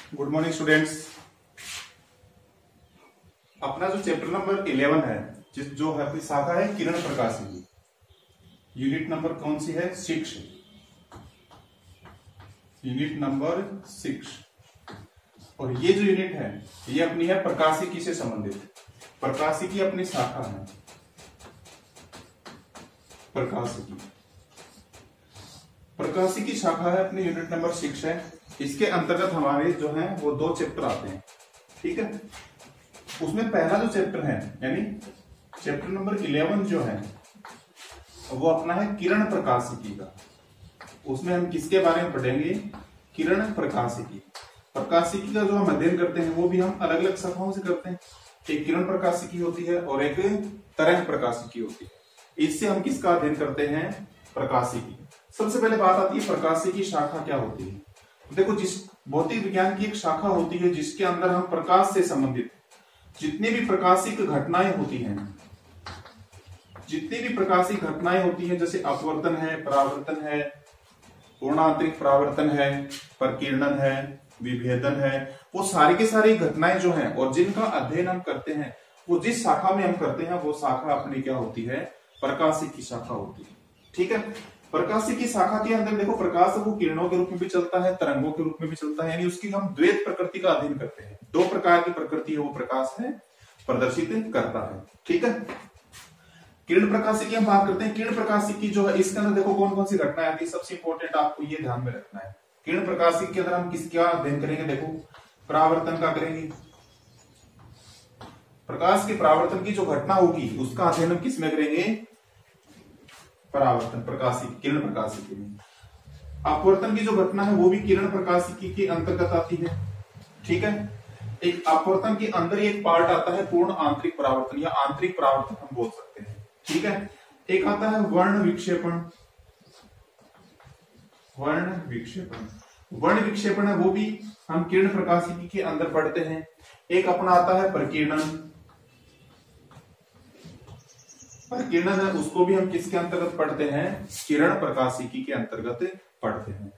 Good morning students. अपना जो chapter number 11 है, जो है अपनी शाखा है किरण प्रकाश की, यूनिट नंबर कौन सी है? 6। Unit number 6। और ये जो यूनिट है ये अपनी है प्रकाशिकी से संबंधित। प्रकाशिकी अपनी शाखा है, प्रकाशिकी शाखा है अपनी, यूनिट नंबर 6 है। इसके अंतर्गत हमारे जो है वो 2 चैप्टर आते हैं, ठीक है। उसमें पहला जो चैप्टर है यानी चैप्टर नंबर 11 जो है वो अपना है किरण प्रकाशिकी का। उसमें हम किसके बारे में पढ़ेंगे? किरण प्रकाशिकी। प्रकाशिकी का जो हम अध्ययन करते हैं वो भी हम अलग अलग शाखाओं से करते हैं। एक किरण प्रकाशिकी होती है और एक तरंग प्रकाशिकी होती है। इससे हम किसका अध्ययन करते हैं? प्रकाशिकी। सबसे पहले बात आती है प्रकाशिकी शाखा क्या होती है। देखो, जिस भौतिक विज्ञान की एक शाखा होती है जिसके अंदर हम प्रकाश से संबंधित जितनी भी प्रकाशिक घटनाएं होती हैं, जैसे अपवर्तन है, परावर्तन है, पूर्णांतरिक परावर्तन है, परकीर्णन है, विभेदन है, वो सारी की सारी घटनाएं जो हैं और जिनका अध्ययन हम करते हैं, वो जिस शाखा में हम करते हैं वो शाखा अपनी क्या होती है? प्रकाशिकी शाखा होती है, ठीक है। प्रकाशिकी शाखा के अंदर देखो, प्रकाश वो किरणों के रूप में भी चलता है, तरंगों के रूप में भी चलता है, यानी उसकी हम द्वैत प्रकृति का अध्ययन करते हैं। 2 प्रकार की प्रकृति है वो प्रकाश है प्रदर्शित करता है, ठीक है। किरण प्रकाशिकी हम बात करते हैं। किरण प्रकाशिकी जो है इसके अंदर देखो कौन कौन सी घटनाएं आती है। सबसे इंपॉर्टेंट आपको ये ध्यान में रखना है, किरण प्रकाशिकी के अंदर हम किसका अध्ययन करेंगे? देखो, परावर्तन का करेंगे। प्रकाश के परावर्तन की जो घटना होगी उसका अध्ययन हम किसमें करेंगे? परावर्तन प्रकाशिकी, किरण प्रकाशिकी में। अपवर्तन की जो घटना है वो भी किरण प्रकाशिकी के अंतर्गत आती है, ठीक है। एक अपवर्तन के अंदर एक पार्ट आता है पूर्ण आंतरिक परावर्तन या आंतरिक परावर्तन हम बोल सकते हैं, ठीक है। एक आता है वर्ण विक्षेपण। वर्ण विक्षेपण है वो भी हम किरण प्रकाशिकी के अंदर पढ़ते हैं। एक अपना आता है परकीर्णन है, उसको भी हम किसके अंतर्गत पढ़ते हैं? किरण प्रकाशिकी के अंतर्गत पढ़ते हैं।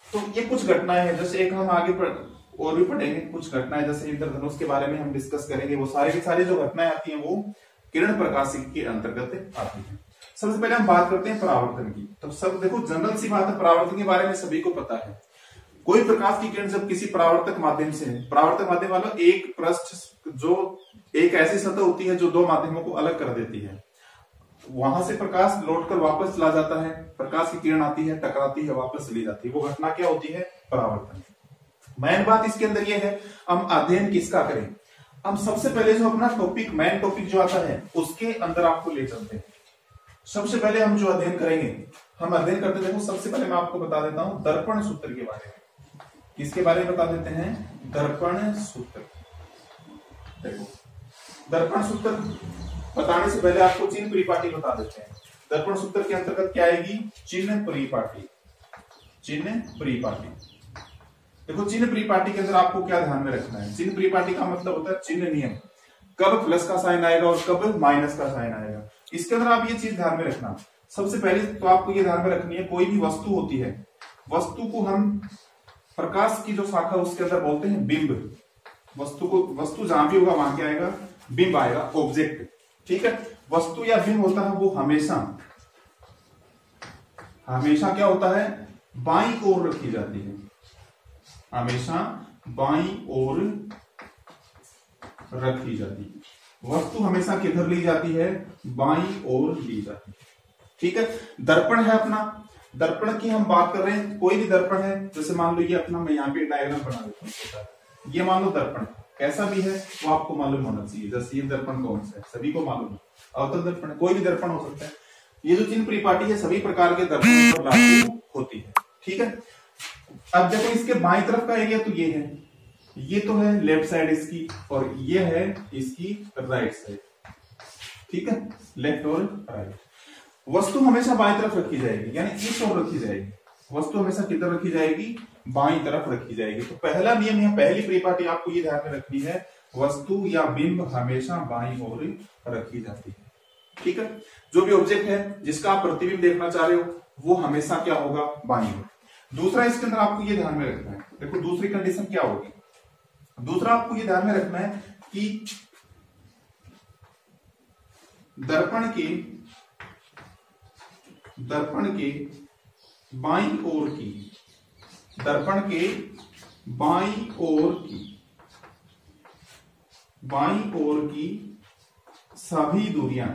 तो ये कुछ घटनाएं हैं, जैसे एक हम आगे और भी पढ़ेंगे कुछ घटनाएं, जैसे इंद्रधनुष के बारे में हम डिस्कस करेंगे। वो सारी की सारी जो घटनाएं आती हैं वो किरण प्रकाशिकी के अंतर्गत आती हैं। सबसे पहले हम बात करते हैं परावर्तन की। तो सब देखो, जनरल सी बात है, परावर्तन के बारे में सभी को पता है। कोई प्रकाश की किरण जब किसी परावर्तक माध्यम से, परावर्तक माध्यम वाला एक पृष्ठ जो एक ऐसी सतह होती है जो 2 माध्यमों को अलग कर देती है, वहां से प्रकाश लौटकर वापस चला जाता है, प्रकाश की किरण आती है, टकराती है, वापस चली जाती है, वो घटना क्या होती है? परावर्तन। मेन बात इसके अंदर ये है, हम अध्ययन किसका करें? हम सबसे पहले जो अपना टॉपिक, मेन टॉपिक जो आता है उसके अंदर आपको ले चलते हैं। सबसे पहले हम जो अध्ययन करेंगे, हम अध्ययन करते हैं, देखो सबसे पहले मैं आपको बता देता हूं दर्पण सूत्र के बारे में। किसके बारे में बता देते हैं? दर्पण सूत्र। देखो, दर्पण सूत्र बताने से पहले आपको चिन्ह परिपाटी बता देते हैं। दर्पण सूत्र के अंतर्गत क्या आएगी? चिन्ह परिपाटी। देखो, चिन्ह परिपाटी के अंदर आपको क्या ध्यान में रखना है? चिन्ह परिपाटी का मतलब होता है चिन्ह नियम, कब प्लस का साइन आएगा और कब माइनस का साइन आएगा। इसके अंदर आप ये चीज ध्यान में रखना। सबसे पहले तो आपको ये ध्यान में रखनी है, कोई भी वस्तु होती है, वस्तु को हम प्रकाश की जो शाखा उसके अंदर बोलते हैं बिंब। वस्तु जहां भी होगा वहां क्या आएगा? बिंब आएगा, ऑब्जेक्ट, ठीक है। वस्तु या बिंब होता है वो हमेशा क्या होता है? बाईं ओर रखी जाती है, हमेशा बाईं ओर रखी जाती है। वस्तु हमेशा किधर ली जाती है? बाईं ओर ली जाती है, ठीक है। दर्पण है अपना, दर्पण की हम बात कर रहे हैं। कोई भी दर्पण है, जैसे मान लो ये अपना, मैं यहाँ पे डायग्राम बना देता हूँ, ये मान लो दर्पण कैसा भी है वो आपको मालूम होना चाहिए। जैसे ये दर्पण कौन सा है सभी को मालूम है, अवतल दर्पण, कोई भी दर्पण हो सकता है। ये जो चिन्ह परिपाटी है सभी प्रकार के दर्पण पर लागू होती है, ठीक है। अब देखो, इसके बाईं तरफ का एरिया तो ये है, ये तो है लेफ्ट साइड इसकी, और ये है इसकी राइट साइड, ठीक है, लेफ्ट और राइट। वस्तु हमेशा बाईं तरफ रखी जाएगी, यानी इस ओर रखी जाएगी। वस्तु हमेशा किधर रखी जाएगी? बाईं तरफ रखी जाएगी। तो पहला नियम या पहली परिपाटी आपको ये ध्यान में रखनी है, वस्तु या बिंब हमेशा बाईं ओर रखी जाती है, ठीक है। जो भी ऑब्जेक्ट है जिसका आप प्रतिबिंब देखना चाह रहे हो वो हमेशा क्या होगा? बाईं ओर। दूसरा इसके अंदर आपको ये ध्यान में रखना है, देखो दूसरी कंडीशन क्या होगी? दूसरा आपको ये ध्यान में रखना है कि दर्पण के बाईं ओर की, दर्पण के बाईं ओर की सभी दूरियां,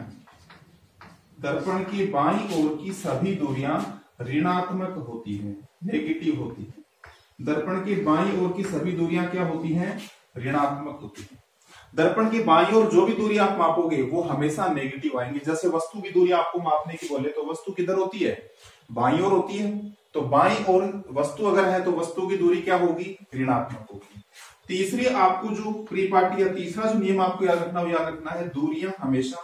दर्पण के बाईं ओर की सभी दूरियां ऋणात्मक होती है, नेगेटिव होती है। दर्पण के बाईं ओर की सभी दूरियां क्या होती हैं? ऋणात्मक होती है। दर्पण की बाईं ओर जो भी दूरी आप मापोगे वो हमेशा नेगेटिव आएंगे। जैसे वस्तु की दूरी आपको मापने की बोले तो वस्तु किधर होती है? बाईं ओर होती है। तो बाईं ओर वस्तु अगर है तो वस्तु की दूरी क्या होगी? ऋणात्मक होगी। तीसरी आपको जो परिपाटी या तीसरा जो नियम आपको याद रखना, वो याद रखना है दूरियां हमेशा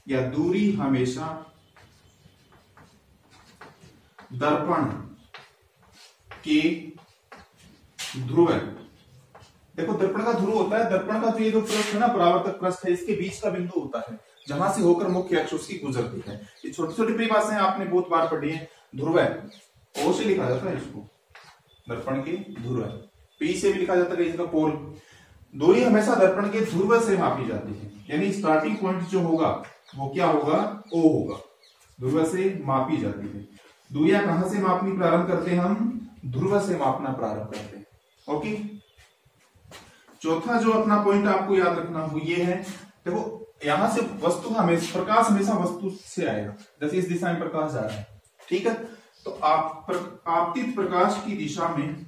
या दूरी हमेशा दर्पण के ध्रुव। देखो दर्पण का ध्रुव होता है, दर्पण का जो ये जो पृष्ठ है ना, परावर्तक पृष्ठ है, इसके बीच का बिंदु होता है जहां से होकर मुख्य अक्ष उसकी गुजरती है। ये छोटी छोटी परिभाषाएं आपने बहुत बार पढ़ी है। ध्रुव ओ से लिखा जाता है इसको, दर्पण के ध्रुव। पी से भी लिखा जाता है इसका पोल। दूरी हमेशा दर्पण के ध्रुव से मापी जाती है, यानी स्टार्टिंग पॉइंट जो होगा वो क्या होगा? ओ होगा, ध्रुव से मापी जाती है। दूरियां कहां से मापनी प्रारंभ करते हैं? हम ध्रुव से मापना प्रारंभ करते हैं। ओके, चौथा जो अपना पॉइंट आपको याद रखना वो ये है, देखो यहां से वस्तु हमेशा, प्रकाश हमेशा वस्तु से आएगा। जैसे इस दिशा में प्रकाश जा रहा है, ठीक है, तो आपतित प्रकाश की दिशा में,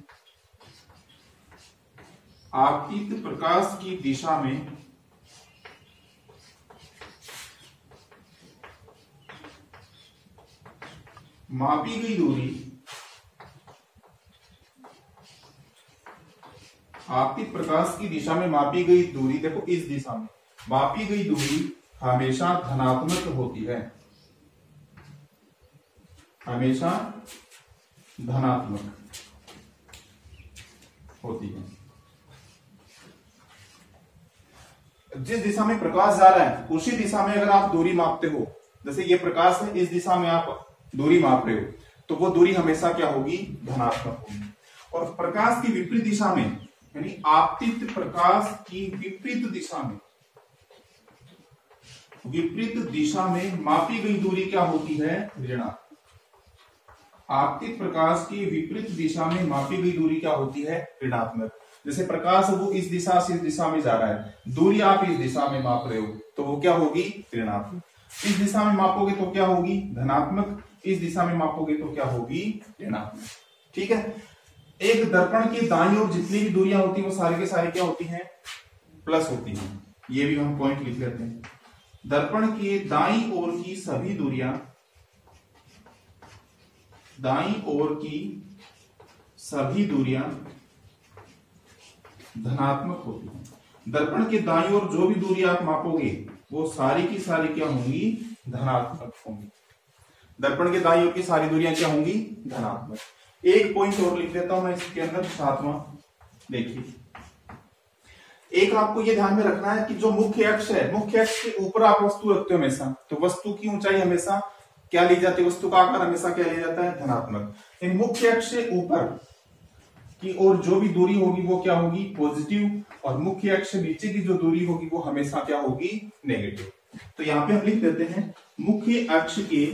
आपतित प्रकाश की दिशा में मापी गई दूरी, आपतित प्रकाश की दिशा में मापी गई दूरी, देखो इस दिशा में मापी गई दूरी हमेशा धनात्मक होती है, हमेशा धनात्मक होती है। जिस दिशा में प्रकाश जा रहा है उसी दिशा में अगर आप दूरी मापते हो, जैसे ये प्रकाश है, इस दिशा में आप दूरी माप रहे हो, तो वो दूरी हमेशा क्या होगी? धनात्मक होगी। और प्रकाश की विपरीत दिशा में, यानी आपतित प्रकाश की विपरीत दिशा में, विपरीत दिशा में मापी गई दूरी क्या होती है? ऋणात्मक। आपतित प्रकाश की विपरीत दिशा में मापी गई दूरी क्या होती है? ऋणात्मक। जैसे प्रकाश वो इस दिशा से इस दिशा में जा रहा है, दूरी आप इस दिशा में माप रहे हो तो वो क्या होगी? ऋणात्मक। इस दिशा में मापोगे तो क्या होगी? धनात्मक। इस दिशा में मापोगे तो क्या होगी? ऋणात्मक। ठीक है, एक दर्पण की दाईं ओर जितनी भी दूरियां होती है वो सारी के सारी क्या होती हैं? प्लस होती हैं। ये भी हम पॉइंट लिख लेते हैं। दर्पण की दाईं ओर की सभी दूरियां, दाईं ओर की सभी दूरियां धनात्मक होती हैं। दर्पण के दाईं ओर जो भी दूरी आप मापोगे वो सारी की सारी क्या होंगी? धनात्मक होंगी। दर्पण के दाईं ओर की सारी दूरियां क्या होंगी? धनात्मक। एक पॉइंट और लिख देता हूं मैं इसके अंदर, सातवां। देखिए, एक आपको ये ध्यान में रखना है कि जो मुख्य अक्ष है, मुख्य अक्ष के ऊपर आप वस्तु रखते हो हमेशा, तो वस्तु की ऊंचाई हमेशा क्या ली जाती है? वस्तु का आकार हमेशा क्या लिया जाता है? धनात्मक। इन मुख्य अक्ष से ऊपर की ओर जो भी दूरी होगी वो क्या होगी? पॉजिटिव। और मुख्य अक्ष से नीचे की जो दूरी होगी वो हमेशा क्या होगी? नेगेटिव। तो यहां पे हम लिख देते हैं मुख्य अक्ष के,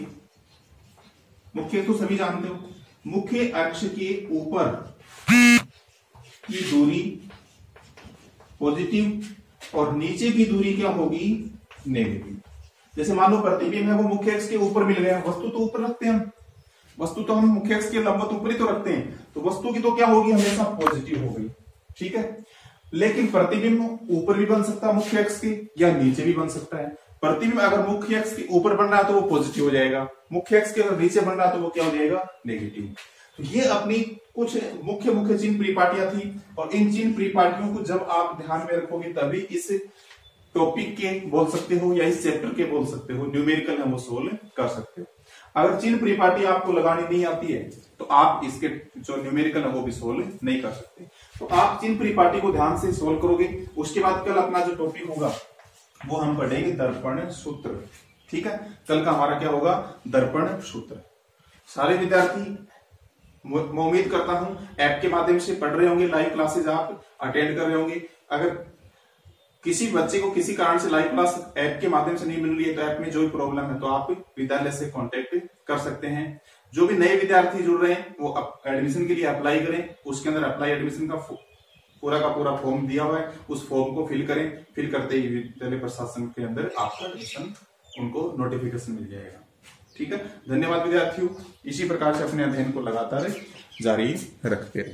मुख्य तो सभी जानते हो, मुख्य अक्ष के ऊपर की दूरी पॉजिटिव और नीचे की दूरी क्या होगी? नेगेटिव। जैसे मान लो प्रतिबिंब है वो मुख्य अक्ष के ऊपर मिल गया, वस्तु तो ऊपर रखते हैं हम, वस्तु तो हम मुख्य अक्ष के लंबवत ऊपर ही तो रखते हैं, तो वस्तु की तो क्या होगी? हमेशा पॉजिटिव हो गई। ठीक है, लेकिन प्रतिबिंब ऊपर भी बन सकता है मुख्य अक्ष के, या नीचे भी बन सकता है। प्रतिबिंब अगर मुख्य अक्ष के ऊपर बन रहा है तो वो पॉजिटिव हो जाएगा, मुख्य अक्ष के अगर नीचे बन रहा है तो वो क्या हो जाएगा? नेगेटिव। तो ये अपनी कुछ मुख्य मुख्य चिन्ह परिपाटियां थी, और इन चिन्ह परिपाटियों को जब आप ध्यान में रखोगे तभी इस टॉपिक के बोल सकते हो या इस चैप्टर के बोल सकते हो, न्यूमेरिकल है वो सोल्व कर सकते हो। अगर चिन्ह परिपाटी आपको लगानी नहीं आती है तो आप इसके जो न्यूमेरिकल है वो भी सोल्व नहीं कर सकते। तो आप चिन्ह परिपाटी को ध्यान से सोल्व करोगे, उसके बाद कल अपना जो टॉपिक होगा वो हम पढ़ेंगे दर्पण सूत्र। ठीक है, कल का हमारा क्या होगा? दर्पण सूत्र। सारे विद्यार्थी मैं उम्मीद करता हूं ऐप के माध्यम से पढ़ रहे होंगे, लाइव क्लासेज आप अटेंड कर रहे होंगे। अगर किसी बच्चे को किसी कारण से लाइव क्लास ऐप के माध्यम से नहीं मिल रही है तो ऐप में जो भी प्रॉब्लम है तो आप विद्यालय से कांटेक्ट कर सकते हैं। जो भी नए विद्यार्थी जुड़ रहे हैं वो एडमिशन के लिए अप्लाई करें, उसके अंदर अप्लाई एडमिशन का पूरा फॉर्म दिया हुआ है, उस फॉर्म को फिल करें। फिल करते ही विद्यालय प्रशासन के अंदर आपका एडमिशन उनको नोटिफिकेशन मिल जाएगा। ठीक है, धन्यवाद विद्यार्थियों। इसी प्रकार से अपने अध्ययन को लगातार जारी रखते रहे।